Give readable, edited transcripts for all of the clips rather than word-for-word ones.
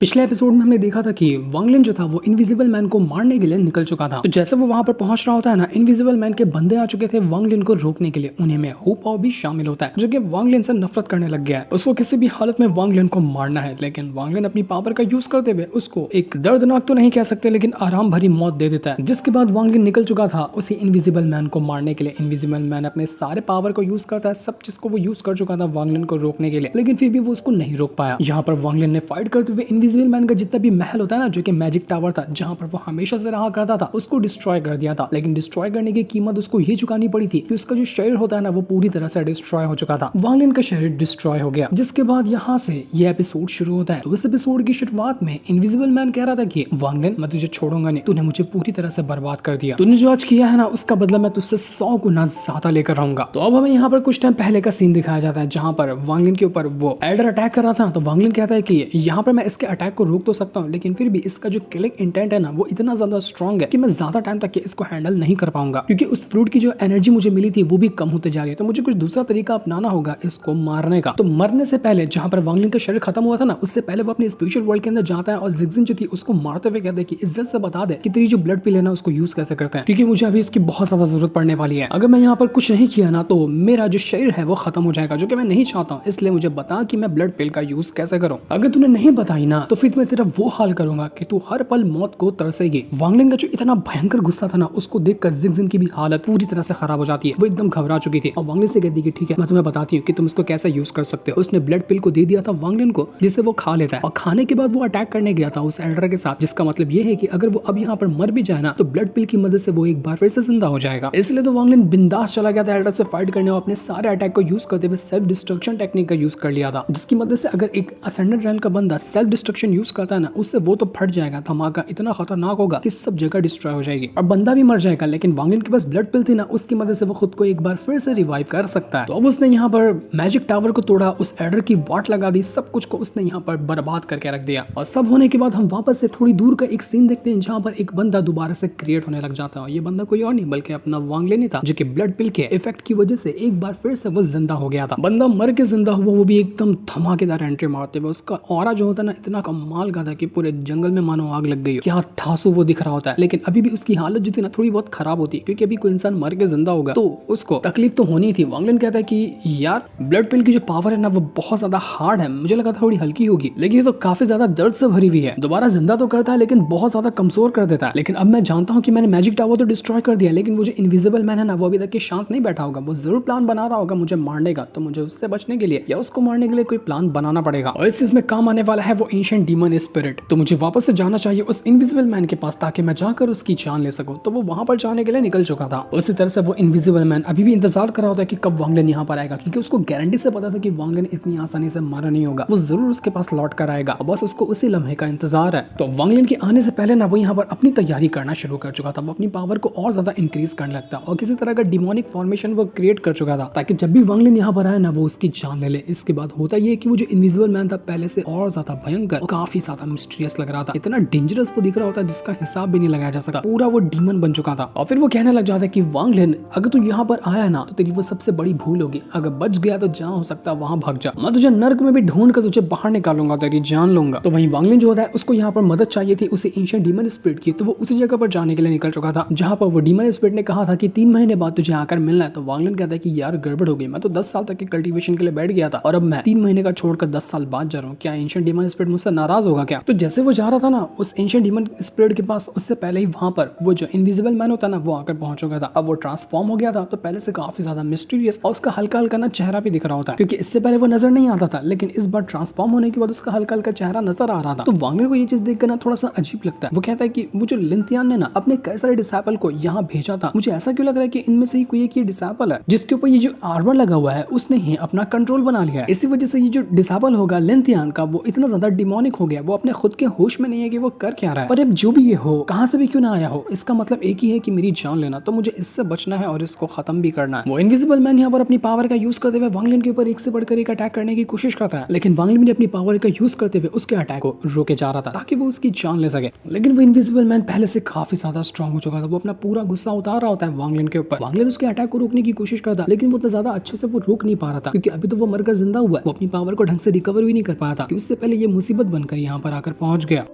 पिछले एपिसोड में हमने देखा था कि वांग लिन जो था वो इनविजिबल मैन को मारने के लिए निकल चुका था। तो जैसे वो वहां पर पहुंच रहा होता है ना, इनविजिबल मैन के बंदे आ चुके थे वांग लिन को रोकने के लिए। उन्हीं में हु पाओ भी शामिल होता है, जो कि वांग लिन से नफरत करने लग गया है। उसको किसी भी हालत में वांग लिन को मारना है, लेकिन वांग लिन अपनी पावर का यूज करते हुए उसको एक दर्दनाक तो नहीं कह सकते, लेकिन आराम भरी मौत दे देता है। जिसके बाद वांग लिन निकल चुका था उसी इनविजिबल मैन को मारने के लिए। इनविजिबल मैन अपने सारे पावर को यूज करता है, सब चीज को वो यूज कर चुका था वांग लिन को रोकने के लिए, लेकिन फिर भी वो उसको नहीं रोक पाया। यहाँ पर वांग लिन ने फाइट करते हुए इनविजिबल मैन का जितना महल होता है ना, जो कि मैजिक टावर था जहां पर वो हमेशा से रहा करता था, उसको डिस्ट्रॉय कर दिया था। लेकिन डिस्ट्रॉय करने की कीमत उसको ये चुकानी पड़ी थी कि उसका जो शरीर होता है ना, वो पूरी तरह से डिस्ट्रॉय हो चुका था। वांग लिन का शरीर डिस्ट्रॉय हो गया। जिसके बाद यहाँ से ये एपिसोड शुरू होता है। तो इस एपिसोड की शुरुआत में इनविजिबल मैन कह रहा था कि वांग लिन, मैं तुझे छोड़ूंगा नहीं, तूने मुझे पूरी तरह से बर्बाद कर दिया। तूने जो आज किया है ना, उसका बदला मैं तुझसे 100 गुना ज्यादा लेकर रहूंगा। तो अब हमें यहाँ पर कुछ टाइम पहले का सीन दिखाया जाता है, जहां पर वांग लिन के ऊपर वो एल्डर अटैक कर रहा था। तो वांग लिन कहता है कि यहाँ पर मैं इसके अटैक को रोक तो सकता हूँ, लेकिन फिर भी इसका जो किलिंग इंटेंट है ना, वो इतना ज्यादा स्ट्रॉन्ग है कि मैं ज्यादा टाइम तक इसको हैंडल नहीं कर पाऊंगा, क्योंकि उस फ्रूट की जो एनर्जी मुझे मिली थी वो भी कम होते जा रही है। तो मुझे कुछ दूसरा तरीका अपनाना होगा इसको मारने का। तो मरने से पहले, जहां पर वांग लिन का शरीर खत्म हुआ था ना, उससे पहले वो अपने स्पिरिचुअल वर्ल्ड के अंदर जाता है और जिगजिन जो थी उसको मारते हुए कहते हैं कि इज्जत से बता दे कि तेरी जो ब्लड पिल है ना, उसको यूज कैसे करते हैं, क्योंकि मुझे अभी इसकी बहुत ज्यादा जरूरत पड़ने वाली है। अगर मैं यहाँ पर कुछ नहीं किया ना, तो मेरा जो शरीर है वो खत्म हो जाएगा, जो कि मैं नहीं चाहता हूँ। इसलिए मुझे बता कि मैं ब्लड पिल का यूज कैसे करूँ। अगर तूने नहीं बताई ना, तो फिर मैं तेरा वो हाल करूंगा कि तू हर पल मौत को तरसेगी। वांग लिन का जो इतना भयंकर गुस्सा था ना, उसको देखकर जिगजिन की भी हालत पूरी तरह से खराब हो जाती है। वो एकदम घबरा चुकी थी और वांग लिन से कहती है कि ठीक है, मैं तुम्हें बताती हूँ कि तुम इसको कैसे यूज कर सकते हो। उसने ब्लड पिल को दे दिया था वांग लिन को, जिसे वो खा लेता है। और खाने के बाद वो अटैक करने गया था उस एल्डर के साथ, जिसका मतलब ये है कि अगर वो अब यहाँ पर मर भी जाए ना, तो ब्लड पिल की मदद से वो एक बार फिर से जिंदा हो जाएगा। इसलिए तो वांग लिन बिंदास चला गया था एल्डर से फाइट करने और अपने सारे अटैक को यूज करते हुए सेल्फ डिस्ट्रक्शन टेक्निक का यूज कर लिया था, जिसकी मदद से अगर एक असेंडेंट रैंक का बंदा सेल्फ डिस्ट्रक्शन यूज करता है ना, उससे वो तो फट जाएगा। धमाका इतना खतरनाक होगा कि सब जगह डिस्ट्रॉय हो जाएगी और बंदा भी मर जाएगा। लेकिन वांग लिन के पास ब्लड पिल थी ना, उसकी मदद से वो खुद को एक बार फिर से रिवाइव कर सकता है। तो अब उसने यहाँ पर मैजिक टावर को तोड़ा, उस एडर की वाट लगा दी, सब कुछ को उसने यहाँ पर बर्बाद करके रख दिया। और सब होने के बाद हम वापस से थोड़ी दूर का एक सीन देखते हैं, जहाँ पर एक बंदा दोबारा से क्रिएट होने लग जाता है। ये बंदा कोई और नहीं बल्कि अपना वांग लिन ही था, जो कि ब्लड पिल के इफेक्ट की वजह से एक बार फिर से वो जिंदा हो गया था। बंदा मर के जिंदा हुआ, वो भी एकदम धमाकेदार एंट्री मारते हुए। उसका ऑरा जो होता है ना, इतना कमाल का था कि पूरे जंगल में मानो आग लग गई। क्या ठासु वो दिख रहा होता है। लेकिन अभी भी उसकी हालत जो थी ना, थोड़ी बहुत खराब होती, क्योंकि अभी कोई इंसान मर के जिंदा होगा तो उसको तकलीफ तो होनी थी। वांग लिन कहता है कि यार, ब्लड पिल की जो पावर है ना, वो बहुत ज्यादा हार्ड है। मुझे लगा था थोड़ी हल्की होगी, लेकिन ये तो काफी ज्यादा दर्द से भरी हुई है। दोबारा जिंदा तो करता है, लेकिन बहुत ज्यादा कमजोर कर देता है। लेकिन अब मैं जानता हूँ कि मैंने मैजिक टावर तो डिस्ट्रॉय कर दिया, लेकिन वो जो इनविजिबल मैन है ना, वो अभी तक शांत नहीं बैठा होगा। वो जरूर प्लान बना रहा होगा मुझे मारने का। तो मुझे उससे बचने के लिए या उसको मारने के लिए कोई प्लान बनाना पड़ेगा, और इस चीज में काम आने वाला है वो एंशिएंट डीमन स्पिरिट। तो मुझे वापस से जाना चाहिए उस इनविजिबल मैन के पास, ताकि मैं जाकर उसकी जान ले सकूं। तो वो वहां पर जाने के लिए निकल चुका था। उसी तरह से वो इनविजिबल मैन अभी भी इंतजार कर रहा होता है कि कब वांग लिन यहाँ पर आएगा, क्योंकि उसको गारंटी से पता था कि वांग लिन इतनी आसानी से मारा नहीं होगा। वो जरूर उसके पास लौट कर आएगा, बस उसको उसी लम्हे का इंतजार है। तो वांग लिन के आने से पहले ना, वो यहाँ पर अपनी तैयारी करना शुरू कर चुका था। वो अपनी पावर को और ज्यादा इंक्रीज करने लगता और किसी तरह का डिमोनिक फॉर्मेशन वो क्रिएट कर चुका था, ताकि जब भी वांग लिन यहाँ पर आए ना, वो उसकी जान ले ले। इसके बाद होता ये कि वो जो इनविजिबल मैन था, पहले से और ज्यादा भयंकर, काफी ज्यादा मिस्टीरियस लग रहा था। इतना डेंजरस वो दिख रहा होता है जिसका हिसाब भी नहीं लगाया जा सकता। पूरा वो डीमन बन चुका था। और फिर वो कहने लग जाता है कि वांग लिन, अगर तू यहाँ पर आया ना, तो तेरी वो सबसे बड़ी भूल होगी। अगर बच गया तो जहाँ हो सकता है वहां भाग जा। मैं तुझे नर्क में भी ढूंढ कर तुझे बाहर निकालूंगा, तेरी जान लूंगा। तो वहीं वांग लिन जो होता है, उसको यहाँ पर मदद चाहिए थी उसे एंशिएंट डीमन स्पिरिट की। तो वो उसी जगह पर जाने के लिए निकल चुका था, जहाँ पर वो डीमन स्पिरिट ने कहा था कि 3 महीने बाद तुझे आकर मिलना है। तो वांग लिन कहता है कि यार, गड़बड़ हो गई। मैं तो 10 साल तक के कल्टीवेशन के लिए बैठ गया था, और अब मैं 3 महीने का छोड़कर 10 साल बाद जा रहा हूँ। क्या एंशिएंट डीमन स्पिरिट मुझसे नाराज होगा क्या? तो जैसे वो जा रहा था ना उस एंशिएंट डीमन स्पिरिट के पास, उससे पहले ही वहां पर वो जो इनविजिबल मैन होता है ना, वो आकर पहुंच चुका था। अब वो ट्रांसफॉर्म हो गया था, तो पहले से काफी ज्यादा मिस्टीरियस, और उसका हल्का हल्का ना चेहरा भी दिख रहा होता है, क्योंकि इससे पहले वो नजर नहीं आता था, लेकिन इस बार ट्रांसफॉर्म होने के बाद उसका हल्का हल्का चेहरा नजर आ रहा था। तो वांग लिन को ये चीज देखकर ना थोड़ा सा अजीब लगता है। वो कहता है कि वो जो लिंथियान ने ना अपने कई सारे डिसाइपल को यहाँ भेजा था, मुझे ऐसा क्यों लग रहा है कि इनमें से ही कोई एक ये डिसाइपल है जिसके ऊपर ये जो आर्मर लगा हुआ है, उसने ही अपना कंट्रोल बना लिया है। इसी वजह से ये जो डिसाइपल होगा लिंथियान का, वो इतना ज्यादा डिमोनिक हो गया, वो अपने खुद के होश में नहीं है कि वो कर क्या रहा है। पर अब जो भी ये हो, कहां से भी क्यों ना आया हो, इसका मतलब एक ही है कि मेरी जान लेना। तो मुझे इससे बचना है और इसको खत्म भी करना है। वो इनविजिबल मैन यहाँ पर अपनी पावर का यूज करते हुए वांग लिन के ऊपर एक से बढ़कर एक अटैक करने की कोशिश करता है, लेकिन वांग लिन ने अपनी पावर का यूज करते हुए उसके अटैक को रोके जा रहा था, ताकि वो उसकी जान ले सके। लेकिन वो इनविजिबल मैन पहले से काफी ज्यादा स्ट्रॉन्ग हो चुका था। वो अपना पूरा गुस्सा उतार रहा होता है वांग लिन के ऊपर। वांग लिन उसके अटैक को रोकने की कोशिश करता, लेकिन वो उतना ज्यादा अच्छे से वो रोक नहीं पा रहा था, क्योंकि अभी तो वो मरकर जिंदा हुआ है। वो अपनी पावर को ढंग से रिकवर भी नहीं कर पाया था, कि उससे पहले ये मुसीबत बनकर यहाँ पर आकर पहुंच गया।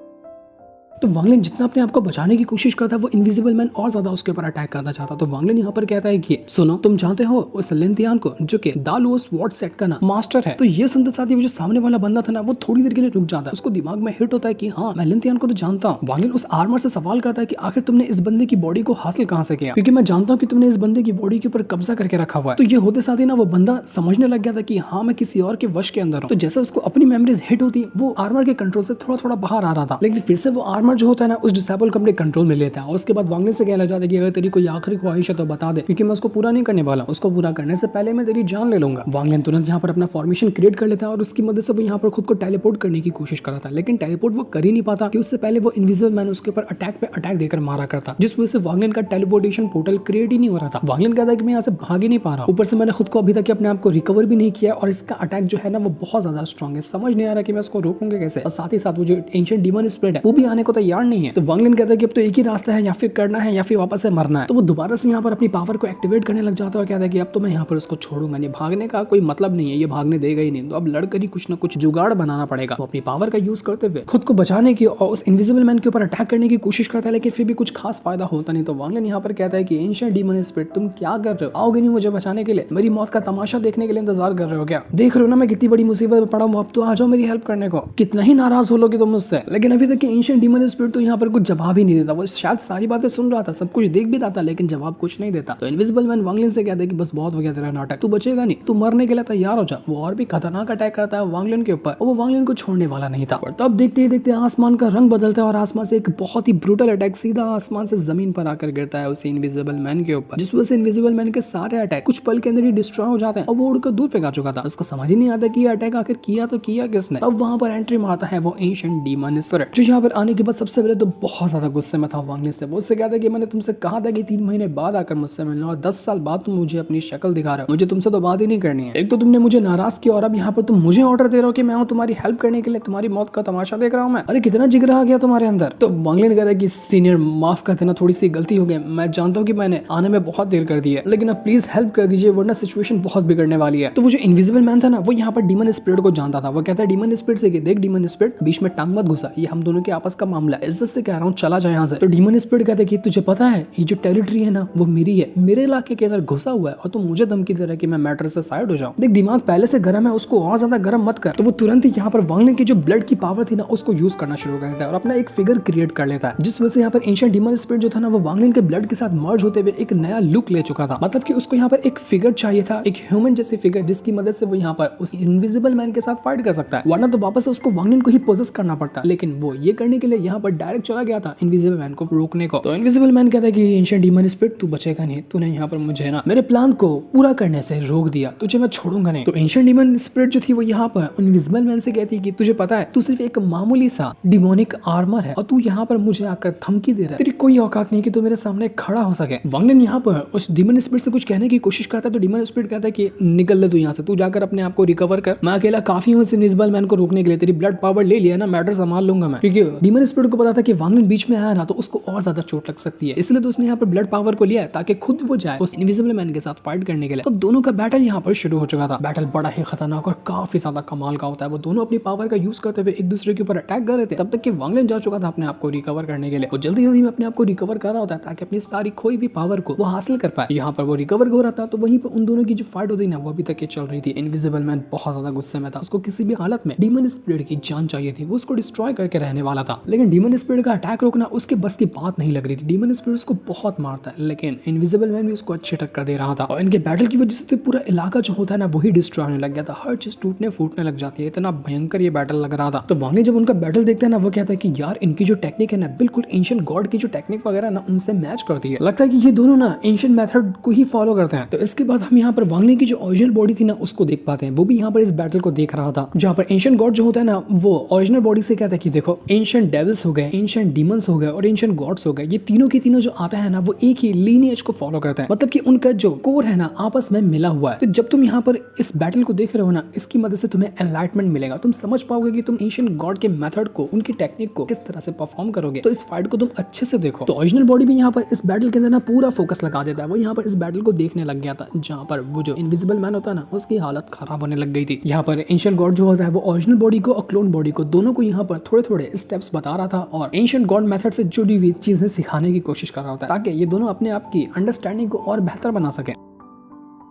तो वांग लिन जितना अपने आप को बचाने की कोशिश करता है वो इनविजिबल मैन और ज्यादा उसके ऊपर अटैक करना चाहता। तो वांग लिन यहाँ पर कहता है कि सुनो, तुम जानते हो उस लिन तियान को जो कि दालुओ स्वॉर्ड सेट का ना मास्टर है। तो ये सुनते साथ ही वो जो सामने वाला बंदा था ना वो थोड़ी देर के लिए रुक जाता है। उसको दिमाग में हिट होता है कि हाँ, मैं लिन तियान को तो जानता हूँ। वांग लिन उस आर्मर से सवाल करता है कि आखिर तुमने इस बंदे की बॉडी को हासिल कहाँ से किया, क्योंकि मैं जानता हूँ कि तुमने इस बंदे की बॉडी के ऊपर कब्जा करके रखा हुआ है। तो ये होते साथ ही ना वो बंदा समझने लग गया था कि हाँ, मैं किसी और के वश के अंदर हूँ। तो जैसे उसको अपनी मेमोरीज हिट होती, वो आर्मर के कंट्रोल से थोड़ा थोड़ा बाहर आ रहा था, लेकिन फिर से वो आर्मर जो होता है ना उस डिसेबल को अपने कंट्रोल में लेता है। और उसके बाद वांग लिन से कहना चाहता है कि अगर तेरी कोई आखिरी ख्वाहिश है तो बता दे, क्योंकि मैं उसको पूरा नहीं करने वाला। उसको पूरा करने से पहले मैं तेरी जान ले लूंगा। वांग लिन तुरंत यहाँ पर अपना फॉर्मेशन क्रिएट कर लेता है और उसकी मदद से वो यहाँ पर खुद को टेलीपोर्ट करने की कोशिश कर रहा था, लेकिन टेलीपोर्ट वो कर ही नहीं पाता कि उससे पहले वो इनविजिबल मैन उसके ऊपर अटैक पे अटैक देकर मारा करता, जिस वजह से वांग लिन का टेलीपोर्टेशन पोर्टल क्रिएट ही नहीं हो रहा था। वांग लिन कहता है कि मैं यहाँ से भाग ही नहीं पा रहा हूं। ऊपर से मैंने खुद को अभी तक अपने आप को रिकवर भी नहीं किया और इसका अटैक जो है ना वो बहुत ज्यादा स्ट्रॉन्ग है। समझ नहीं आ रहा कि मैं उसको रोकूंगा कैसे। और साथ ही साथ वो जो एंशिएंट डीमन स्पिरिट है वो भी आने को तैयार नहीं है। तो वांग लिन कहता है कि अब तो एक ही रास्ता है, या फिर करना है या फिर वापस से मरना है। तो वो दोबारा से यहाँ पर अपनी पावर को एक्टिवेट करने लग जाता है और कहता है कि अब तो मैं यहाँ पर उसको छोड़ूंगा नहीं, भागने का कोई मतलब नहीं है, ये भागने देगा ही नहीं, तो अब लड़कर ही कुछ ना कुछ जुगाड़ बनाना पड़ेगा। वो अपनी पावर का यूज करते हुए खुद को बचाने की और उस इनविजिबल मैन के ऊपर अटैक करने की कोशिश करता है, लेकिन फिर भी कुछ खास फायदा होता नहीं। तो वांग लिन यहाँ पर कहता है कि एंशिएंट डीमन स्पिरिट, तुम क्या कर रहे हो? आओगे नहीं मुझे बचाने के लिए? मेरी मौत का तमाशा देखने के लिए इंतजार कर रहे हो क्या? देख रहे हो ना मैं कितनी बड़ी मुसीबत में पड़ा हूँ, अब तो आ जाओ मेरी हेल्प करने को। कितना ही नाराज हो लोगे तुम मुझसे। लेकिन अभी तक एंशिएंट डीमन स्पिरिट तो यहाँ पर कुछ जवाब ही नहीं देता। वो शायद सारी बातें सुन रहा था, सब कुछ देख भी रहा था, लेकिन जवाब कुछ नहीं देता। तो इनविजिबल मैन वांग लिन से कहता है कि बस बहुत हो गया तेरा नाटक, तू बचेगा नहीं, तू मरने के लिए तैयार हो जा। वो और भी खतरनाक अटैक करता है वांग लिन के ऊपर और वो वांग लिन को छोड़ने वाला नहीं था। और तब देखते ही देखते आसमान का रंग बदलता है और आसमान से एक बहुत ही ब्रूटल अटैक सीधा आसमान से जमीन पर आकर गिरता है उसी इनविजिबल मैन के ऊपर, जिस वजह से इनविजिबल मैन के सारे अटैक कुछ पल के अंदर ही डिस्ट्रॉय हो जाते हैं और वो उड़कर दूर फेंका चुका था। उसको समझ ही नहीं आता कि ये अटैक आखिर किया तो किया किसने। अब वहां पर एंट्री मारता है वो एंशिएंट डीमन स्पिरिट, जो यहाँ पर आने के बाद सबसे पहले तो बहुत ज्यादा गुस्से में था वांग लिन से। वो उससे कहता है कि मैंने तुमसे कहा था कि 3 महीने बाद आकर मुझसे मिलना और 10 साल बाद तुम मुझे अपनी शक्ल दिखा रहे हो, मुझे तुमसे तो बात ही नहीं करनी है। एक तो तुमने मुझे नाराज किया और अब यहाँ पर तुम मुझे ऑर्डर दे रहे हो कि मैं तुम्हारी हेल्प करने के लिए तुम्हारी मौत का तमाशा देख रहा हूँ मैं। अरे कितना जिगरा आ गया तुम्हारे अंदर। तो वांग लिन कहता है कि सीनियर माफ कर देना, थोड़ी सी गलती हो गई, मैं जानता हूँ कि मैंने आने में बहुत देर कर दी है, लेकिन अब प्लीज हेल्प कर दीजिए वरना सिचुएशन बहुत बिगड़ने वाली है। तो वो जो इनविजिबल मैन था ना वो यहाँ पर डीमन स्पिरिट को जानता था। वो कहता है डीमन स्पिरिट से कि देख डीमन स्पिरिट, बीच में टांग मत घुसा, ये हम दोनों के आपस का मामला है, इज्जत से कह रहा हूँ चला जाए यहाँ से। तो डीमन स्पिरिट कहता है कि तुझे पता है ये जो टेरिटरी है ना वो मेरी है, मेरे इलाके के अंदर घुसा हुआ है और तुम मुझे धमकी दे रहा है कि मैं मैटर से साइड हो जाऊं। देख दिमाग पहले से गर्म है, उसको और ज्यादा गर्म मत कर। तो वो तुरंत ही यहाँ पर वांग लिन की जो ब्लड की पावर थी ना उसको यूज करना शुरू कर देता है और अपना एक फिगर क्रिएट कर लेता है, जिस वजह से यहाँ पर एंशिएंट डीमन स्पिरिट जो था ना वो वांग लिन के ब्लड के साथ मर्ज होते हुए एक नया लुक ले चुका था। मतलब कि उसको यहाँ पर एक फिगर चाहिए था, एक ह्यूमन जैसी फिगर, जिसकी मदद से वो यहाँ पर उस इनविजिबल मैन के साथ फाइट कर सकता है, वरना तो वापस उसको वांग लिन को ही पोजेस करना पड़ता। लेकिन वो ये करने के लिए यहाँ पर डायरेक्ट चला गया था इनविजिबल मैन को रोकने को। तो इनविजिबल मैन कहता है कि एंशिएंट डीमन स्पिरिट तू बचेगा नहीं, तूने यहाँ पर मुझे ना मेरे प्लान को पूरा करने से रोक दिया, तुझे मैं छोड़ूंगा नहीं। तो एंशिएंट डीमन स्पिरिट जो थी वो यहाँ पर इनविजिबल मैन से कहती है कि तुझे पता है तू सिर्फ एक मामूली सा डिमोनिक आर्मर है और तू यहाँ पर मुझे आकर धमकी दे रहा है, तेरी कोई औकात नहीं कि तू मेरे सामने खड़ा हो सके। वांग लिन यहाँ पर उस डीमन स्पिरिट से कुछ कहने की कोशिश करता है तो डीमन स्पिरिट कहता है कि निकल ले तू यहाँ से, तू जाकर अपने आप को रिकवर कर, मैं अकेला काफी हूँ इस इनविजिबल मैन को रोकने के लिए, तेरी ब्लड पावर ले लिया ना, मैटर संभाल लूंगा मैं। क्योंकि डीमन स्पिरिट को पता था कि वांग लिन बीच में आया ना तो उसको और ज्यादा चोट लग सकती है, इसलिए तो उसने यहाँ पर ब्लड पावर को लिया ताकि खुद वो जाए उस इनविजिबल मैन के साथ फाइट करने के लिए। तो दोनों का बैटल यहाँ पर शुरू हो चुका था। बैटल बड़ा ही खतरनाक और काफी ज्यादा कमाल का होता है। वो दोनों अपनी पावर का यूज करते हुए एक दूसरे के ऊपर अटैक कर रहे थे, तब तक कि वांग लिन जा चुका था अपने आप को रिकवर करने के लिए। वो जल्दी जल्दी में अपने आप को रिकवर कर रहा होता है ताकि अपनी सारी खोई भी पावर को वो हासिल कर पाए। यहाँ पर वो रिकवर हो रहा था तो वहीं पर उन दोनों की जो फाइट होती ना वो अभी तक चल रही थी। इनविजिबल मैन बहुत ज्यादा गुस्से में था, उसको किसी भी हालत में डीमन स्पिरिट की जान चाहिए थी, वो उसको डिस्ट्रॉय करके रहने वाला था। लेकिन डीमन स्पिरिट का अटैक रोकना उसके बस की बात नहीं लग रही थी। डीमन स्पिरिट उसको बहुत मारता है, लेकिन इनविजिबल मैन भी उसको अच्छी टक्कर दे रहा था और इनके बैटल की वजह से पूरा इलाका जो होता है ना वही डिस्ट्रॉय होने लग गया था, हर चीज टूटने फूटने लग जाती है, इतना भयंकर ये बैटल लग रहा था। तो वांग लिन जब उनका बैटल देखता है ना वो कहता है कि यार इनकी जो टेक्निक है ना बिल्कुल एंशिएंट गॉड की जो टेक्निक वगैरह ना उनसे मैच करती है, लगता है कि ये दोनों ना एंशिएंट मेथड को ही फॉलो करते हैं। तो इसके बाद हम यहाँ पर वांग लिन की जो ओरिजिनल बॉडी थी ना उसको देख पाते हैं, वो भी यहाँ पर इस बैटल को देख रहा था, जहाँ पर एंशिएंट गॉड जो होता है ना वो ओरिजिनल बॉडी से कहता है कि देखो एंशिएंट डेविल्स हो गए, एंशिएंट डीमंस हो गए और एंशिएंट गॉड्स हो गए, ये तीनों के तीनों जो आते हैं ना वो एक ही लीनिएज को फॉलो करते हैं, मतलब कि उनका जो कोर है ना आपस में मिला हुआ है। तो जब तुम यहाँ पर इस बैटल को देख रहे हो ना, इसकी मदद से तुम्हें एनलाइटमेंट मिलेगा, तुम समझ पाओगे कि तुम एंशिएंट गॉड के मेथड को, उनकी टेक्निक को किस तरह से परफॉर्म करोगे। तो इस फाइट को तुम अच्छे से देखो। तो ओरिजिनल बॉडी भी यहाँ पर इस बैटल के अंदर ना पूरा फोकस लगा देता है, वो यहाँ पर इस बैटल को देखने लग गया था, जहाँ पर वो जो इनविजिबल मैन होता है ना उसकी हालत खराब होने लग गई थी। यहाँ पर एंशिएंट गॉड जो होता है वो ओरिजिनल बॉडी को और क्लोन बॉडी को दोनों को यहाँ पर थोड़े थोड़े स्टेप्स बता रहा था और एंशिएंट गॉड मेथड से जुड़ी हुई चीजें सिखाने की कोशिश कर रहा होता है, ताकि ये दोनों अपने आप की अंडरस्टैंडिंग को और बेहतर बना सके।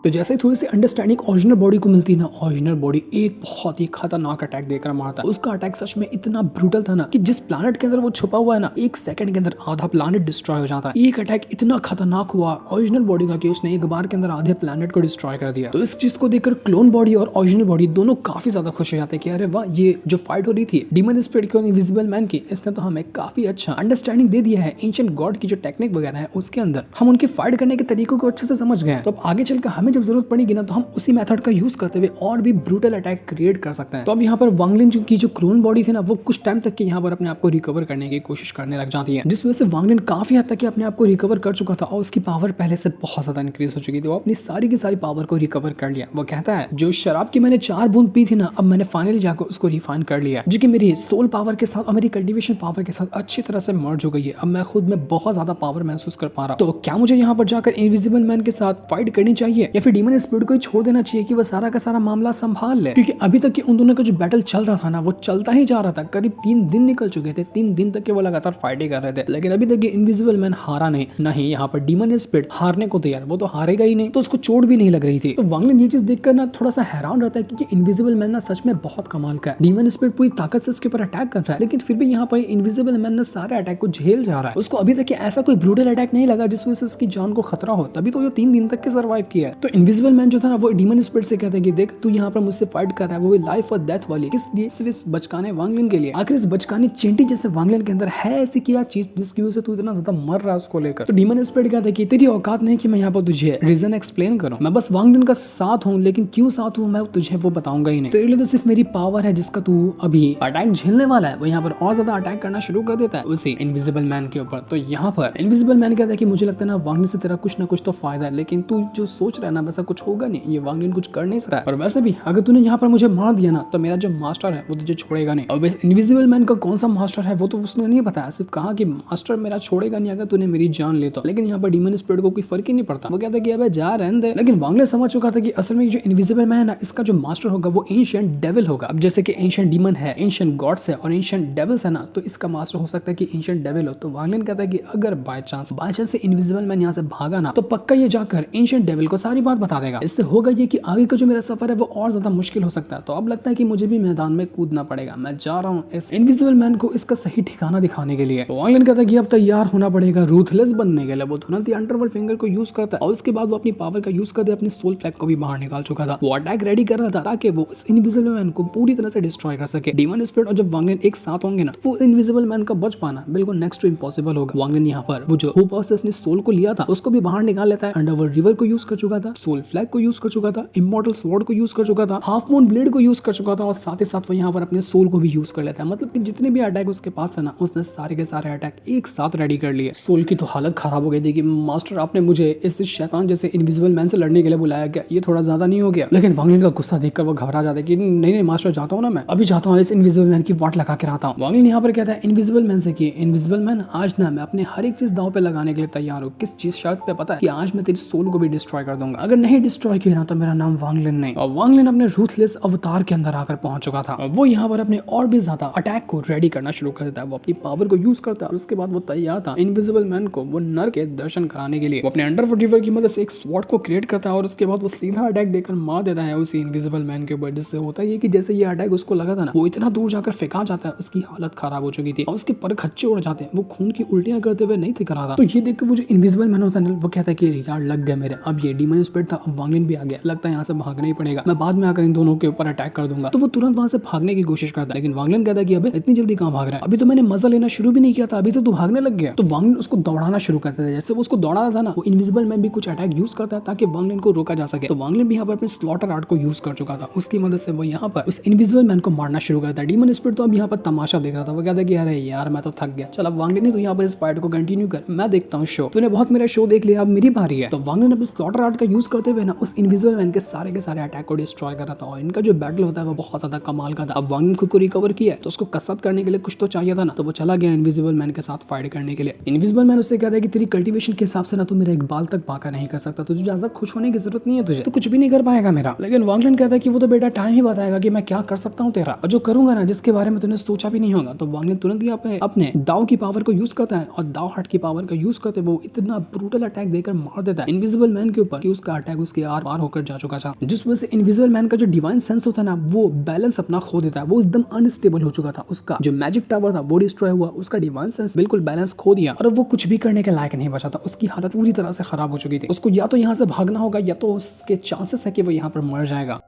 तो जैसे ही थोड़ी सी अंडरस्टैंडिंग ओरिजिनल बॉडी को मिलती ना, ओरिजिनल बॉडी एक बहुत ही खतरनाक अटैक देकर मारता है। उसका अटैक सच में इतना ब्रूटल था ना कि जिस प्लैनेट के अंदर वो छुपा हुआ है ना, एक सेकंड के अंदर आधा प्लैनेट डिस्ट्रॉय हो जाता है। एक अटैक इतना खतरनाक हुआ ओरिजिनल बॉडी का कि उसने एक बार के अंदर आधे प्लैनेट को डिस्ट्रॉय कर दिया। तो इस चीज को देखकर क्लोन बॉडी और ओरिजिनल बॉडी दोनों काफी ज्यादा खुश हो जाते हैं कि अरे वाह, ये जो फाइट हो रही थी डीमन स्पिरिट की और इनविजिबल मैन की, इसने तो हमें काफी अच्छा अंडरस्टैंडिंग दे दिया है एंशिएंट गॉड की जो टेक्निक वगैरह है उसके अंदर। हम उनकी फाइट करने के तरीकों को अच्छे से समझ गए। तो अब आगे चलकर हमें जब जरूरत पड़ेगी ना, हम उसी मेथड का यूज करते हुए और भी ब्रूटल अटैक क्रिएट कर सकते हैं। तो अब यहाँ पर वांग लिन की जो क्लोन बॉडी थी ना, वो कुछ टाइम तक के यहाँ पर अपने आप को रिकवर करने की कोशिश करने लग जाती है, जिस वजह से वांग लिन काफी हद तक अपने आप को रिकवर कर चुका था और उसकी पावर पहले से बहुत ज्यादा इंक्रीज हो चुकी थी। वो अपनी सारी की सारी पावर को रिकवर कर लिया। वो कहता है जो शराब की मैंने 4 बूंद पी थी ना, अब मैंने फाइनली जाकर उसको रिफाइन कर लिया, जो कि मेरी सोल पावर के साथ और मेरी कल्टीवेशन पावर के साथ अच्छी तरह से मर्ज हो गई है। अब मैं खुद में बहुत ज्यादा पावर महसूस कर पा रहा हूँ। तो क्या मुझे यहाँ पर जाकर इनविजिबल मैन के साथ फाइट करनी चाहिए या फिर डीमन स्पिरिट को छोड़ देना चाहिए कि वो सारा का सारा मामला संभाल ले? क्योंकि अभी तक उन दोनों का जो बैटल चल रहा था ना, वो चलता ही जा रहा था। करीब 3 दिन निकल चुके थे, 3 दिन तक के वो लगातार फाइटिंग कर रहे थे, लेकिन अभी तक ये इनविजिबल मैन हारा नहीं यहाँ पर डीमन स्पिरिट हारने को तैयार, वो तो हारेगा ही नहीं, तो उसको चोट भी नहीं लग रही थी। तो वांग लिन ये चीज देखकर ना थोड़ा सा हैरान रहता है, क्योंकि इनविजिबल मैन ना सच में बहुत कमाल का है। डीमन स्पिरिट पूरी ताकत से उसके ऊपर अटैक कर रहा है, लेकिन फिर भी यहाँ पर इनविजिबल मैन ना सारे अटैक को झेल जा रहा है। उसको अभी तक ऐसा कोई ब्रूटल अटैक नहीं लगा जिस वजह से उसकी जान को खतरा हो, तभी तो ये 3 दिन तक के सर्वाइव किया है। तो इनविजिबल मैन जो था ना, वो डीमन स्पिरिट से कहता है कि देख, तू यहाँ पर मुझसे फाइट कर रहा है, वो भी लाइफ और डेथ वाली, किस लिए? सिर्फ इस बचकाने वांग लिन के लिए। आखिर इस बचकाने चेंटी जैसे वांग लिन के अंदर है ऐसी क्या चीज जिसकी वजह से तू इतना ज्यादा मर रहा है उसको लेकर? तो डीमन स्पिरिट कहता है कि तेरी औकात नहीं कि मैं यहाँ पर तुझे रीजन एक्सप्लेन करूं, मैं बस वांग लिन का साथ हूँ, लेकिन क्यों साथ हूँ मैं तुझे वो बताऊंगा ही नहीं। तेरे लिए तो सिर्फ मेरी पावर है जिसका तू अभी अटैक झेलने वाला है। वो यहाँ पर और ज्यादा अटैक करना शुरू कर देता है उसी इनविजिबल मैन के ऊपर। तो यहाँ पर इनविजिबल मैन कहता है कि मुझे लगता है ना वांग लिन से तेरा कुछ ना कुछ तो फायदा है, लेकिन तू जो सोच रहा है ना वैसा कुछ होगा नहीं, ये वांग लिन कुछ कर नहीं सकता। और वैसे भी अगर तूने यहाँ पर मुझे मार दिया ना, तो मेरा जो मास्टर है वो तुझे छोड़ेगा नहीं। और वैसे इनविजिबल मैन का कौन सा मास्टर है वो तो उसने नहीं बताया, सिर्फ कहा कि मास्टर मेरा छोड़ेगा नहीं अगर तूने मेरी जान ले तो। लेकिन यहाँ पर डीमन स्पिरिट को कोई फर्क ही नहीं पड़ता, वो कहता है कि अबे जा रहने दे। लेकिन वांग लिन समझ चुका था कि असल में जो इनविजिबल मैन है ना, इसका जो मास्टर होगा वो एंशिएंट डेविल होगा। अब जैसे कि एंशिएंट डीमन है, एंशिएंट गॉड्स है और एंशिएंट डेविल्स है ना, तो इसका मास्टर हो सकता है कि एंशिएंट डेविल हो। तो वांग लिन कहता है कि अगर बाय चांस से इनविजिबल मैन यहाँ से भागा ना, तो पक्का ये जाकर एंशिएंट डेविल को सारी बात बता देगा। इससे होगा ये कि आगे का जो मेरा सफर है वो और ज्यादा मुश्किल हो सकता है। तो अब लगता है कि मुझे भी मैदान में कूदना पड़ेगा, मैं जा रहा हूँ इस इनविजिबल मैन को इसका सही ठिकाना दिखाने के लिए। वांग लिन कहता है कि अब तैयार होना पड़ेगा रूथलेस बनने के लिए। वो तुरंत ही अंडरवर्ल्ड फिंगर को यूज करता है और उसके बाद वो अपनी पावर का यूज करते अपनी सोल फ्लैग को भी बाहर निकाल चुका था। वो अटैक रेडी कर रहा था ताकि वो इस इनविजिबल मैन को पूरी तरह से डिस्ट्रॉय कर सके। डीमन स्पिरिट और जब वांग लिन एक साथ होंगे ना, तो वो इनविजिबल मैन का बच पाना बिल्कुल नेक्स्ट टू इम्पॉसिबल होगा। वांग लिन यहाँ पर वो जो होप से उसने सोल को लिया था उसको भी बाहर निकाल लेता है। अंडरवर्ल्ड रिवर को यूज कर चुका था, सोल फ्लैग को यूज कर चुका था, इमॉर्टल स्वॉर्ड को यूज कर चुका था, हाफ मून ब्लेड को यूज कर चुका था और साथ ही साथ वो यहाँ पर अपने सोल को भी यूज कर लेता है। मतलब कि जितने भी अटैक उसके पास है ना, उसने सारे के सारे अटैक एक साथ रेडी कर लिए। सोल की तो हालत खराब हो गई थी कि मास्टर आपने मुझे इस शैतान जैसे इनविजिबल मैन से लड़ने के लिए बुलाया क्या? ये थोड़ा ज्यादा नहीं हो गया? लेकिन वांग लिन का गुस्सा देखकर वो घबरा जाता है कि नहीं मास्टर, जाता हूँ ना, मैं अभी जाता हूँ, इस इनविजिबल मैन की वाट लगा के रहता हूँ। वांग लिन यहाँ पर कहता है इनविजिबल मैन से कि इनविजिबल मैन, आज ना मैं अपने हर एक चीज दांव पे लगाने के लिए तैयार हूँ। किस चीज शर्त पे? पता है कि आज मैं तेरी सोल को भी डिस्ट्रॉय कर दूंगा। अगर नहीं डिस्ट्रॉय किया ना तो मेरा नाम वांग लिन नहीं। और वांग लिन अपने रूथलेस अवतार के अंदर आकर पहुंच चुका था। वो यहाँ पर अपने और भी ज्यादा अटैक को रेडी करना शुरू कर देता है। वो अपनी पावर को यूज करता है और उसके बाद वो तैयार था इनविजिबल मैन को वो नर के दर्शन कराने के लिए। वो अपने अंडरवर्ल्ड रिवर की मदद से एक स्वॉर्ड को क्रिएट करता है और उसके बाद वो सीधा अटैक देकर मार देता है उसी इनविजिबल मैन के ऊपर। जिससे होता है कि जैसे ये अटैक उसको लगा था ना, वो इतना दूर जाकर फेंका जाता है, उसकी हालत खराब हो चुकी थी और उसके पर खच्चे उड़ जाते हैं, वो खून की उल्टियां करते हुए नहीं दिख रहा था। तो ये देख के वो जो इनविजिबल मैन होता है वो कहता है कि यार लग गया मेरे, अब ये डीमन स्पीड था, अब वांगलिन भी आ गया, लगता है यहाँ से भागना ही पड़ेगा, मैं बाद में आकर इन दोनों के ऊपर अटैक कर दूंगा। तो वो तुरंत वहां से भागने की कोशिश करता है, लेकिन वांगलिन कहता है कि अबे इतनी जल्दी कहाँ भाग रहा है, अभी तो मैंने मजा लेना शुरू भी नहीं किया था, अभी से तू भागने लग गया। तो वांगलिन उसको दौड़ाना शुरू करता है। जैसे वो उसको दौड़ा रहा था ना, वो इनविजिबल मैन भी कुछ अटैक यूज करता है ताकि वांगलिन को रोका जा सके। तो वांगलिन भी यहाँ पर अपने स्लॉटर आर्ट को यूज कर चुका था, उसकी मदद से वो यहाँ पर उस इनविजिबल मैन को मारना शुरू करता है। डीमन स्पिरिट तो अब यहाँ पर तमाशा देख रहा था, वो कहता है कि अरे यार मैं तो थक गया, चल अब वांगलिन तो यहाँ पर इस फाइट को कंटिन्यू कर, मैं देखता हूँ शो, तूने बहुत मेरा शो देख लिया, अब मेरी बारी है। तो वांगलिन अपने स्लॉटर आर्ट का यूज करते हुए ना उस इनविजिबल मैन के सारे अटैक को डिस्ट्रॉय कर रहा था, और इनका जो बैटल होता है वो बहुत ज्यादा कमाल का था। अब वांगलिन खुद को रिकवर किया तो उसको कसरत करने के लिए कुछ तो चाहिए था ना, तो वो चला गया इनविजिबल मैन के साथ फाइट करने के लिए। इनविजिबल मैन उससे कहता है कि तेरी कल्टीवेशन के हिसाब से ना तू मेरा एक बाल तक बाका नहीं कर सकता, तुझे ज्यादा खुश होने की जरूरत नहीं है, तुझे तो कुछ भी नहीं कर पाएगा मेरा। लेकिन वांगलिन कहता है कि वो तो बेटा टाइम ही बताएगा कि मैं क्या कर सकता हूँ तेरा, और जो करूंगा ना जिसके बारे में तूने सोचा भी नहीं होगा। तो वांगलिन तुरंत यहाँ पे अपने दाव की पावर को यूज करता है, और दाव हार्ट की पावर का यूज करते वो इतना ब्रूटल अटैक देकर मार देता है इनविजिबल मैन के ऊपर कि उसका अटैक उसके आर पार होकर जा चुका था, जिस वजह से इनविजिबल मैन का जो डिवाइन सेंस होता है ना वो बैलेंस अपना खो देता है, वो एकदम अनस्टेबल हो चुका था, उसका जो मैजिक टावर था वो डिस्ट्रॉय हुआ, उसका डिवाइन सेंस बिल्कुल बैलेंस खो दिया, और वो कुछ भी करने के लायक नहीं बचा था, उसकी हालत पूरी तरह से खराब हो चुकी थी। उसको या तो यहाँ से भागना होगा या तो उसके चांसेस है कि वो यहाँ पर मर जाएगा।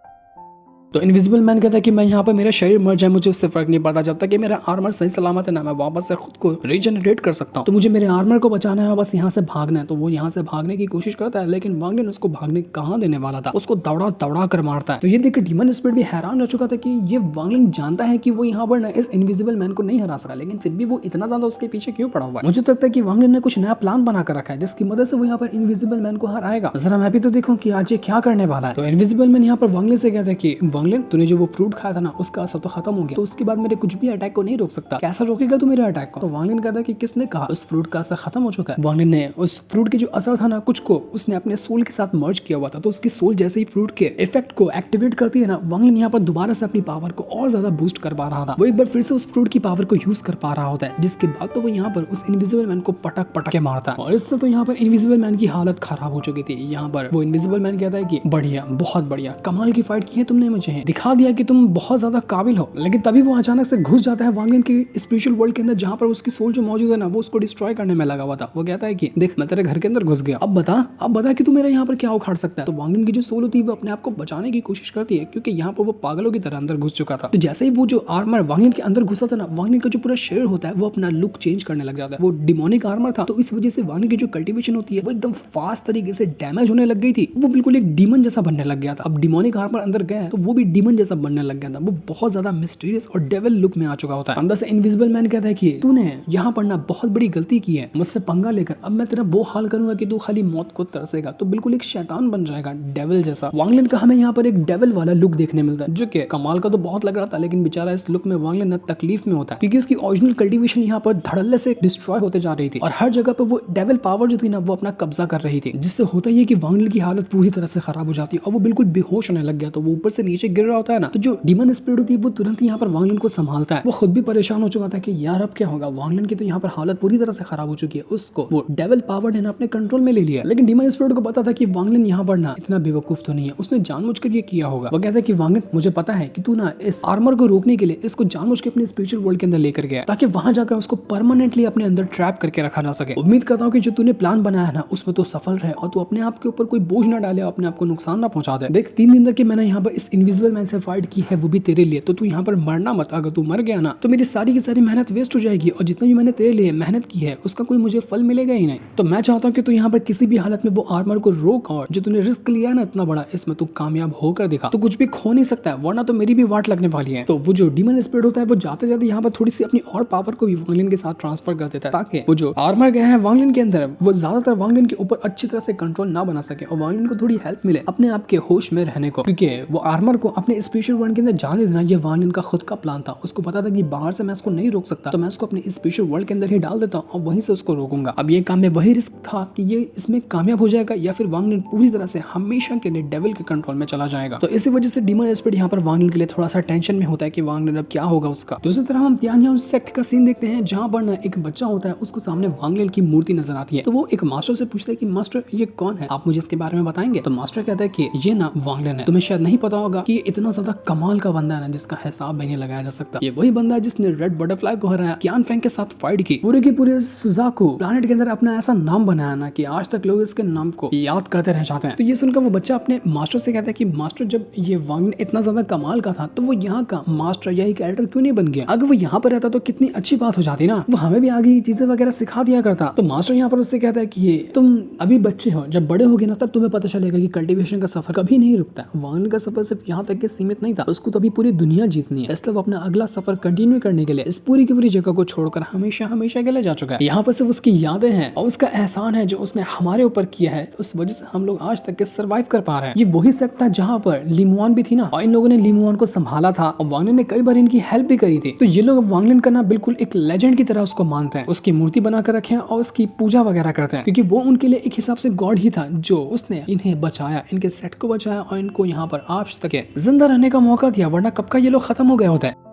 तो इनविजिबल मैन कहता है कि मैं यहाँ पर मेरा शरीर मर जाए मुझे उससे फर्क नहीं पड़ता, जब तक कि मेरा आर्मर सही सलामत है ना मैं वापस से खुद को रीजनरेट कर सकता हूँ, तो मुझे मेरे आर्मर को बचाना है, बस यहाँ से भागना है। तो वो यहाँ से भागने की कोशिश करता है, लेकिन वांगलिन उसको भागने कहाँ देने वाला था, उसको दौड़ा कर मारता है। तो ये देखकर डीमन स्पिरिट भी हैरान रह चुका था कि ये वांगलिन जानता है कि वो यहाँ पर ना इस इनविजिबल मैन को नहीं हरा सका, लेकिन फिर भी वो इतना ज्यादा उसके पीछे क्यों पड़ा हुआ है। मुझे लगता है कि वांगलिन ने कुछ नया प्लान बना कर रखा है जिसकी मदद से वो यहाँ पर इनविजिबल मैन को हराएगा। जरा मैं भी तो देखूं कि आज ये क्या करने वाला है। तो इनविजिबल मैन यहाँ पर वांगलिन से कहता है कि वांगलिन तूने जो वो फ्रूट खाया था ना उसका असर तो खत्म हो गया, तो उसके बाद मेरे कुछ भी अटैक को नहीं रोक सकता, कैसा रोकेगा तू मेरे अटैक को। तो वांगलिन कहता है कि किसने कहा उस फ्रूट का असर खत्म हो चुका है। वांगलिन ने उस फ्रूट के जो असर था ना कुछ को उसने अपने सोल के साथ मर्ज किया हुआ था, तो उसकी सोल जैसे ही फ्रूट के इफेक्ट को एक्टिवेट करती है ना, वांगलिन यहाँ पर दोबारा से अपनी पावर को और ज्यादा बूस्ट कर पा रहा था। वो एक बार फिर से उस फ्रूट की पावर को यूज कर पा रहा होता है, जिसके बाद तो वो यहाँ पर उस इनविजिबल मैन को पटक के मारता है, और इससे तो यहाँ पर इनविजिबल मैन की हालत खराब हो चुकी थी। यहाँ पर वो इनविजिबल मैन कहता है कि बढ़िया, बहुत बढ़िया, कमाल की फाइट की है तुमने, मुझे दिखा दिया कि तुम बहुत ज्यादा काबिल हो। लेकिन तभी वो अचानक से घुस जाता है वांगलिन के स्पिरिचुअल वर्ल्ड के अंदर, जहाँ पर उसकी सोल जो मौजूद है ना वो उसको डिस्ट्रॉय करने में लगा हुआ था। वो कहता है कि देख मैं तेरे घर के अंदर घुस गया, अब बता कि तू मेरा यहाँ पर क्या उखाड़ सकता है। तो वांगलिन की जो सोल होती है वो अपने आप को बचाने की कोशिश करती है, क्योंकि यहाँ पर वो पागलों की तरह अंदर घुस चुका था। तो जैसे ही वो जो आर्मर वांगलिन के अंदर घुसा था ना, वांगलिन का जो पूरा शरीर होता है वो अपना लुक चेंज करने लग जाता है। वो डिमोनिक आर्मर था, तो इस वजह से वांगलिन की जो कल्टीवेशन होती है वो एकदम फास्ट तरीके से डैमेज होने लग गई थी, वो बिल्कुल एक डीमन जैसा बनने लग गया था। अब डिमोनिक आर्मर अंदर गया है तो वो भी डीमन जैसा बनने लग गया था, वो बहुत ज्यादा मिस्टीरियस और डेविल लुक में आ चुका होता है। अंदर से इनविजिबल मैन कहता है कि तूने यहाँ पर ना बहुत बड़ी गलती की है, मुझसे पंगा लेकर अब मैं तेरा वो हाल करूंगा कि तू खाली मौत को तरसेगा, तो बिल्कुल एक शैतान बन जाएगा, डेविल जैसा। वांगलिन का हमें यहाँ पर एक डेविल वाला लुक देखने मिलता है, जो कि कमाल का तो बहुत लग रहा था, लेकिन बेचारा इस लुक में वांगलिन ना तकलीफ में होता है, क्योंकि उसकी ओरिजिनल कल्टीवेशन यहाँ पर धड़ल्ले से डिस्ट्रॉय होते जा रही थी, और हर जगह पर वो डेविल पावर जो थी ना वो अपना कब्जा कर रही थी, जिससे होता ही है कि वांगलिन की हालत पूरी तरह से खराब हो जाती है, और वो बिल्कुल बेहोश होने लग गया। तो वो ऊपर से नीचे गिर रहा होता है ना, तो जो डीमन स्पिरिट होती है वो तुरंत यहाँ पर वांगलिन को संभालता है। वो खुद भी परेशान हो चुका था कि यार अब क्या होगा, वांगलिन की तो यहाँ पर हालत पूरी तरह से खराब हो चुकी है, उसको वो डेविल पावर ने ना अपने कंट्रोल में ले लिया। लेकिन डीमन स्पिरिट को पता था कि वांगलिन यहाँ पर ना इतना बेवकूफ तो नहीं है, उसने जानबूझकर ये किया होगा। वो कहता है कि वांगलिन मुझे पता है कि तू ना इस आर्मर को रोकने के लिए इसको जानबूझ के अपने स्पिरिचुअल वर्ल्ड के अंदर लेकर गया, ताकि वहां जाकर उसको परमानेंटली अपने अंदर ट्रैप करके रखा जा सके। उम्मीद करता हूँ कि जो तूने प्लान बनाया है ना उसमें तो सफल रहे, और तू अपने आप के ऊपर कोई बोझ ना डाले, अपने आप को नुकसान ना पहुंचा दे। देख 3 दिन तक मैंने यहाँ पर इस इनविजिबल मैन से फाइट की है, वो भी तेरे लिए, तो तू यहाँ पर मरना मत। अगर तू मर गया ना तो मेरी सारी की सारी मेहनत वेस्ट हो जाएगी, और जितना भी मैंने तेरे लिए मेहनत की है उसका कोई मुझे फल मिलेगा ही नहीं। तो मैं चाहता हूँ कि तू यहाँ पर किसी भी हालत में वो आर्मर को रोक, और जो तूने रिस्क लिया है ना इतना बड़ा, इसमें तू कामयाब होकर दिखा। तो कुछ भी खो नहीं सकता है, वरना तो मेरी भी वाट लगने वाली है। तो वो जो डीमन स्पिरिट होता है वो जाते जाते यहाँ पर थोड़ी सी अपनी और पावर को भी वांगलिन के साथ ट्रांसफर कर देता है, ताकि वो जो आर्मर गया है वांगलिन के अंदर वो ज्यादातर वांगलिन के ऊपर अच्छी तरह से कंट्रोल ना बना सके, और वांगलिन को थोड़ी हेल्प मिले अपने आप के होश में रहने को, क्योंकि वो आर्मर को अपने स्पेशल वर्ल्ड के अंदर जाने देना ये वांगलिन का खुद का प्लान था। उसको पता था कि बाहर से मैं इसको नहीं रोक सकता, तो मैं इसको अपने स्पेशल वर्ल्ड के अंदर ही डाल देता हूँ और वहीं से उसको रोकूंगा। अब ये काम में वही रिस्क था कि ये इसमें कामयाब हो जाएगा या फिर वांगलिन पूरी तरह से हमेशा के लिए डेविल के कंट्रोल में चला जाएगा। तो इसी वजह से डीमन स्पिरिट यहाँ पर वांगलिन के लिए थोड़ा सा टेंशन में होता है कि वांगलिन अब क्या होगा उसका। दूसरी तरफ हम त्यानिया उस सेक्ट का सीन देखते हैं, जहाँ पर ना एक बच्चा होता है, उसको सामने वांगलिन की मूर्ति नजर आती है। तो वो एक मास्टर से पूछता है कि मास्टर ये कौन है, आप मुझे इसके बारे में बताएंगे। तो मास्टर कहता है कि ये ना वांगलिन है। तुम्हें शायद नहीं पता होगा कि ये इतना ज्यादा कमाल का बंदा है ना जिसका हिसाब भी नहीं लगाया जा सकता। ये वही बंदा है जिसने रेड बटरफ्लाई को हराया, कियान फेंग के साथ फाइट की, पूरे के पूरे सुजाकू प्लैनेट के अंदर अपना ऐसा नाम बनाया ना कि आज तक लोग इसके नाम को याद करते रह जाते हैं। तो ये सुनकर वो बच्चा अपने मास्टर से कहता है कि मास्टर, जब ये वांग लिन इतना ज्यादा कमाल का था तो वो यहाँ का मास्टर या एक एडिटर क्यों नहीं बन गया? अगर वो यहाँ पर रहता तो कितनी अच्छी बात हो जाती ना, वो हमें भी आगे चीजें वगैरह सिखा दिया करता। तो मास्टर यहाँ पर उससे कहता है कि ये तुम अभी बच्चे हो, जब बड़े होगे ना तब तुम्हें पता चलेगा कि कल्टीवेशन का सफर कभी नहीं रुकता। वांग लिन का सफर सिर्फ यहाँ तक के सीमित नहीं था, उसको तो अभी पूरी दुनिया जीतनी है, इसलिए वो अपना अगला सफर कंटिन्यू करने के लिए इस पूरी की पूरी जगह को छोड़कर हमेशा हमेशा के लिए जा चुका है। यहाँ पर सिर्फ उसकी यादें हैं और उसका एहसान है जो उसने हमारे ऊपर किया है, उस वजह से हम लोग आज तक के सर्वाइव कर पा रहे हैं। ये वही सेक्ट था जहाँ पर लिमुआन भी थी ना, और इन लोगों ने लिमुआन को संभाला था और वांग लिन ने कई बार इनकी हेल्प भी करी थी। तो ये लोग वांग लिन का ना बिल्कुल एक लेजेंड की तरह उसको मानते हैं, उसकी मूर्ति बनाकर रखे हैं और उसकी पूजा वगैरह करते हैं, क्योंकि वो उनके लिए एक हिसाब से गॉड ही था जो उसने इन्हें बचाया, इनके सेट को बचाया और इनको यहाँ पर आज तक जिंदा रहने का मौका दिया, वरना कब का ये लोग खत्म हो गए होते हैं।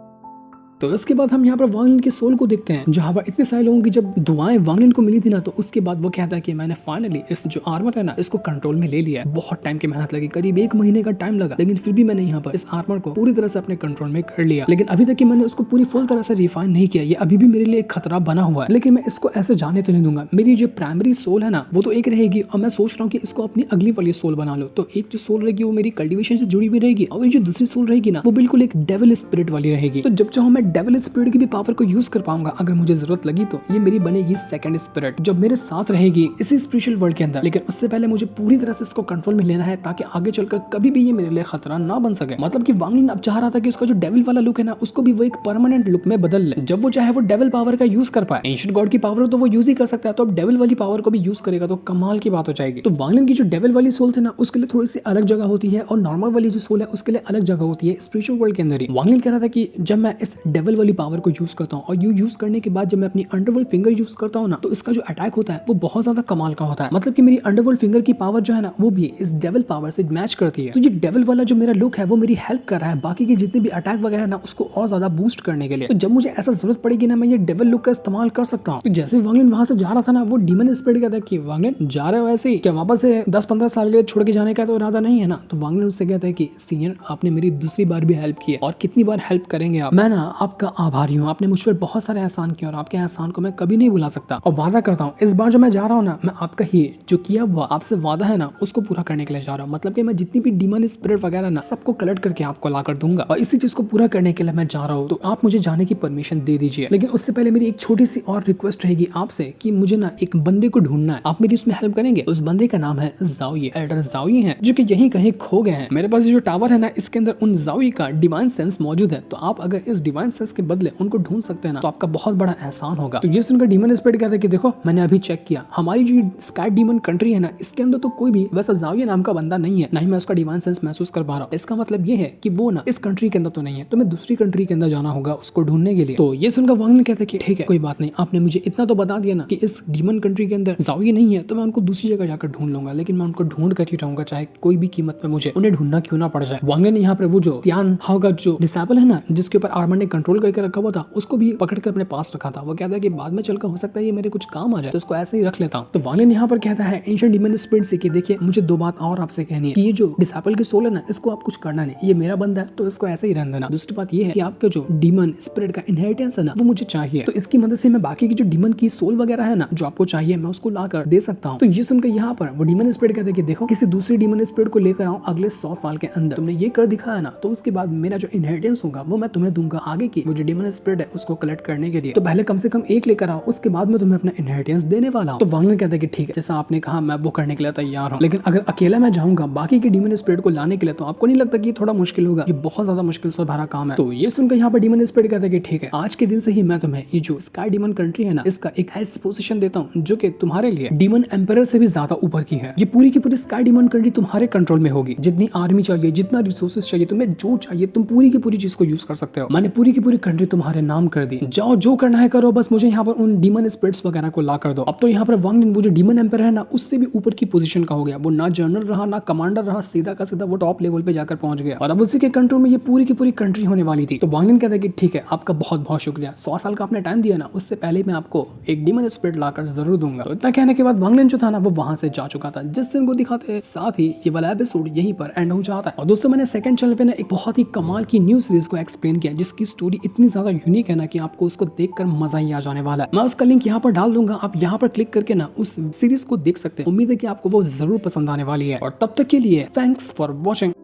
तो इसके बाद हम यहाँ पर वांग लिन की सोल को देखते हैं, जहाँ पर इतने सारे लोगों की जब दुआएं वांग लिन को मिली थी ना, तो उसके बाद वो कहता है कि मैंने फाइनली इस जो आर्मर है ना इसको कंट्रोल में ले लिया है। बहुत टाइम की मेहनत लगी, करीब 1 महीने का टाइम लगा, लेकिन फिर भी मैंने यहाँ पर इस आर्मर को पूरी तरह से अपने कंट्रोल में कर लिया। लेकिन अभी तक कि मैंने उसको पूरी फुल तरह से रिफाइन नहीं किया, ये अभी भी मेरे लिए एक खतरा बना हुआ है, लेकिन मैं इसको ऐसे जाने तो नहीं दूंगा। मेरी जो प्राइमरी सोल है ना वो तो एक रहेगी, और मैं सोच रहा हूँ कि इसको अपनी अगली वाली सोल बना लो। तो एक जो सोल रहेगी वो मेरी कल्टिवेशन से जुड़ी हुई रहेगी, और जो दूसरी सोल रहेगी ना वो बिल्कुल एक डेविल स्पिरिट वाली रहेगी। तो जब चाहो मैं डेविल स्पिरिट की भी पावर को यूज कर पाऊंगा, अगर मुझे जरूरत लगी तो ये मेरी बनेगी सेकंड स्पिरिट, जब मेरे साथ रहेगी इसी स्पिरिचुअल वर्ल्ड के अंदर। लेकिन उससे पहले मुझे पूरी तरह से इसको कंट्रोल में लेना है, ताकि आगे चलकर कभी भी ये मेरे लिए खतरा ना बन सके। मतलब कि वांग लिन अब चाह रहा था कि उसका जो डेविल वाला लुक है ना उसको भी वो एक परमानेंट लुक में बदल ले, जब वो चाहे वो डेविल पावर का यूज कर पाए। एंशिएंट गॉड की पावर तो वो यूज ही कर सकता है, तो अब डेविल वाली पावर को भी यूज करेगा तो कमाल की बात हो जाएगी। तो वांग लिन की जो डेविल वाली सोल थे ना उसके लिए थोड़ी सी अलग जगह होती है, और नॉर्मल वाली जो सोल है उसके लिए अलग जगह होती है स्पिरिचुअल वर्ल्ड के अंदर ही। वांग लिन कह रहा था कि जब मैं इस डेविल वाली पावर को यूज करता हूँ और यूज करने के बाद जब मैं अपनी अंडरवर्ल्ड फिंगर यूज करता हूँ ना, तो इसका जो अटैक होता है वो बहुत ज्यादा कमाल का होता है। मतलब कि मेरी अंडरवर्ल्ड फिंगर की पावर जो है ना वो भी इस डेविल पावर से मैच करती है। तो ये डेविल वाला जो मेरा लुक है वो मेरी हेल्प कर रहा है बाकी के जितने भी अटैक वगैरह ना उसको और ज्यादा बूस्ट करने के लिए। तो जब मुझे ऐसा जरूरत पड़ेगी ना मैं ये डेविल लुक का इस्तेमाल कर सकता हूँ। तो जैसे वांग लिन वहां से जा रहा था ना, वो डीमन स्पिरिट कहता है कि वांग लिन जा रहे हो ऐसे ही क्या, वापस से 10-15 साल के लिए छोड़ के जाने का तो इरादा नहीं है ना? तो वांग लिन उससे कहता है कि सीनियर, आपने मेरी दूसरी बार भी हेल्प की है और कितनी बार हेल्प करेंगे आप, मैं ना आपका आभारी हूँ। आपने मुझ पर बहुत सारे एहसान किए और आपके एहसान को मैं कभी नहीं भुला सकता, और वादा करता हूँ इस बार जो मैं जा रहा हूँ ना, मैं आपका ही जो किया हुआ आपसे वादा है ना उसको पूरा करने के लिए जा रहा हूँ। मतलब कि मैं जितनी भी डीमन स्पिरिट वगैरह ना सबको कलेक्ट करके आपको ला कर दूंगा, और इसी चीज को पूरा करने के लिए मैं जा रहा हूँ। तो आप मुझे जाने की परमिशन दे दीजिए, लेकिन उससे पहले मेरी एक छोटी सी और रिक्वेस्ट रहेगी आपसे कि मुझे ना एक बंदे को ढूंढना है, आप मेरी उसमें हेल्प करेंगे? उस बंदे का नाम है ज़ाओई, एल्डर ज़ाओई है, जो कि यहीं कहीं खो गए हैं। मेरे पास जो टावर है ना इसके अंदर उन ज़ाओई का डिवाइन सेंस मौजूद है, तो आप अगर इस डिवाइन सेंस के बदले उनको ढूंढ सकते हैं ना तो आपका बहुत बड़ा एहसान होगा। तो ये सुनकर डीमन स्पिरिट कहता है कि देखो मैंने अभी चेक किया, हमारी जो स्काई डीमन कंट्री है ना इसके अंदर तो कोई भी वैसा ज़ाओई नाम का बंदा नहीं है, ना ही मैं उसका डिवाइन सेंस महसूस कर पा रहा हूँ। इसका मतलब ये है कि वो ना इस कंट्री के अंदर तो नहीं है, तो मैं दूसरी कंट्री के अंदर जाना होगा उसको ढूंढने के लिए। तो ये सुनकर वांग लिन कहता है कि ठीक है कोई बात नहीं, आपने मुझे इतना तो बता दिया ना कि इस डीमन कंट्री के अंदर ज़ाओई नहीं है, तो मैं उनको दूसरी जगह जाकर ढूंढ लूंगा, लेकिन मैं उनको ढूंढ कर ही रहूंगा, चाहे कोई भी कीमत पे मुझे उन्हें ढूंढना क्यों ना पड़ जाए। वांग लिन यहाँ पर वो जो तियान हाओ का जो डिसेबल है ना जिसके ऊपर आर्मर ने कंट्रोल करके रखा हुआ था उसको भी पकड़ कर अपने पास रखा था। वो कहता है कि बाद में चलकर हो सकता है ये मेरे कुछ काम आ जाए, तो उसको ऐसे ही रख लेता हूँ। तो वांग लिन यहाँ पर कहता है एंशिएंट डीमन स्पिरिट से कि देखिए मुझे 2 बात और आपसे कहनी है कि ये जो डिसेबल की सोल है ना इसको आप कुछ करना नहीं, ये मेरा बंदा है तो इसको ऐसे ही रहने देना। दूसरी बात ये है कि आपका जो डीमन स्पिरिट का इनहेरिटेंस है ना वो मुझे चाहिए, तो इसकी मदद से मैं बाकी की जो डीमन की सोल वगैरह है ना जो आपको चाहिए मैं उसको ला कर दे सकता हूँ। तो ये सुनकर यहाँ पर वो डीमन स्पिरिट कहते हैं कि देखो किसी दूसरी डीमन स्पिरिट को लेकर आओ अगले 100 साल के अंदर, तुमने ये कर दिखाया ना तो उसके बाद मेरा जो इनहेरिटेंस होगा वो मैं तुम्हें दूंगा आगे की वो जो डीमन स्पिरिट है उसको कलेक्ट करने के लिए। तो पहले कम से कम एक लेकर आओ, उसके बाद मैं तुम्हें अपना इनहेरिटेंस देने वाला हूँ। तो वांग लिन कहता है कि ठीक है जैसा आपने कहा मैं वो करने के लिए तैयार हूँ, लेकिन अगर अकेला मैं जाऊंगा बाकी के डीमन स्पिरिट को लाने के लिए तो आपको नहीं लगता कि ये थोड़ा मुश्किल होगा? ये बहुत ज्यादा मुश्किल से भरा काम है। तो ये सुनकर यहाँ पर डीमन स्पिरिट कहता है कि ठीक है आज के दिन से ही मैं तुम्हें ये जो स्काई डीमन कंट्री है ना इसका एक ऐसी पोजीशन देता हूँ जो कि तुम्हारे लिए डीमन एम्परर से भी ज्यादा ऊपर की है। ये पूरी की पूरी स्काई डीमन कंट्री तुम्हारे कंट्रोल में होगी, जितनी आर्मी चाहिए जितना रिसोर्सेज चाहिए तुम्हें जो चाहिए तुम पूरी की पूरी चीज को यूज कर सकते हो। मैंने पूरी की पूरी कंट्री तुम्हारे नाम कर दी, जाओ जो करना है करो, बस मुझे यहाँ पर उन डीमन स्पिरिट्स वगैरह को ला कर दो। अब तो यहाँ पर वांग लिन वो जो डीमन एम्पायर है ना, उससे भी ऊपर की पोजीशन का हो गया। वो ना जनरल रहा ना कमांडर रहा, सीधा का सीधा वो टॉप लेवल पे जाकर पहुंच गया और अब उसी के कंट्रोल में ये पूरी की पूरी कंट्री होने वाली थी। तो वांग लिन कहता है कि ठीक है, आपका बहुत बहुत शुक्रिया, 100 साल का आपने टाइम दिया ना, उससे पहले मैं आपको एक डीमन स्पिरिट लाकर जरूर दूंगा। तो इतना कहने के बाद वांग लिन जो था ना, वो वहां से जा चुका था। जिस दिन को दिखाते हैं साथ ही ये वाला एपिसोड यहीं पर एंड हो जाता है। और दोस्तों, मैंने सेकंड चैनल पे ना एक बहुत ही कमाल की न्यू सीरीज को एक्सप्लेन किया, जिसकी स्टोरी इतनी ज्यादा यूनिक है ना कि आपको उसको देखकर मजा ही आ जाने वाला है। मैं उसका लिंक यहाँ पर डाल दूंगा, आप यहाँ पर क्लिक करके ना उस सीरीज को देख सकते हैं। उम्मीद है कि आपको वो जरूर पसंद आने वाली है। और तब तक के लिए थैंक्स फॉर वॉचिंग।